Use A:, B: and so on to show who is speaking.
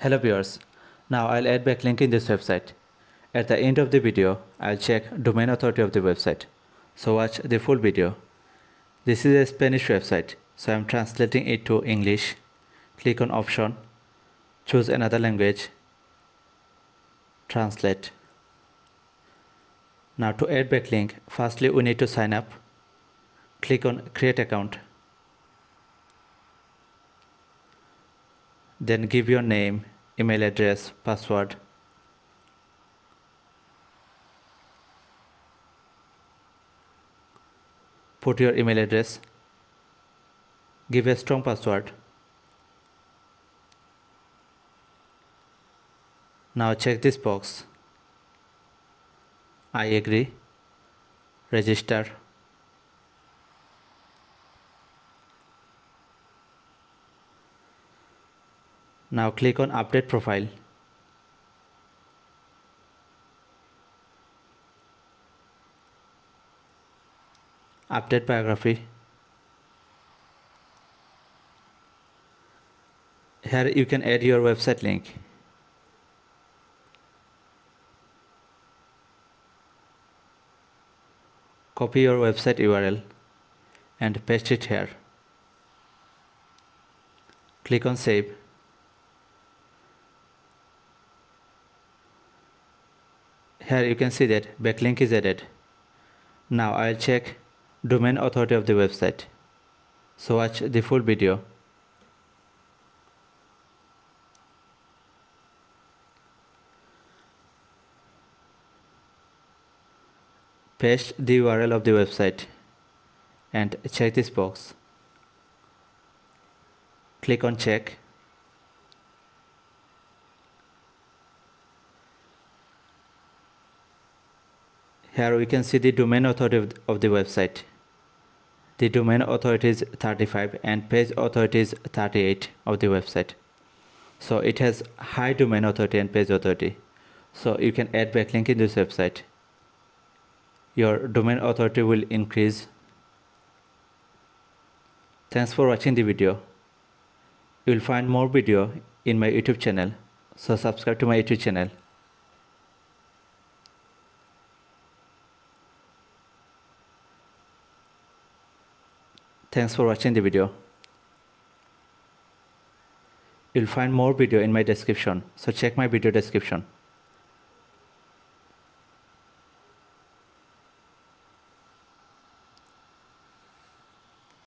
A: Hello viewers, now I'll add backlink in this website. At the end of the video, I'll check domain authority of the website. So watch the full video. This is a Spanish website, so I'm translating it to English. Click on option, choose another language, translate. Now to add backlink, firstly we need to sign up. Click on create account. Then give your name, email address, password. Put your email address. Give a strong password. Now check this box. I agree. Register. Now click on update profile. Update biography. Here you can add your website link. Copy your website URL and paste it here. Click on save. Here you can see that backlink is added. Now I'll check domain authority of the website. So watch the full video. Paste the URL of the website and check this box. Click on check. Here we can see the domain authority of the website. The domain authority is 35 and page authority is 38 of the website. So it has high domain authority and page authority. So you can add backlink in this website. Your domain authority will increase. Thanks for watching the video. You will find more video in my YouTube channel. So subscribe to my YouTube channel. Thanks for watching the video. You'll find more video in my description, so check my video description.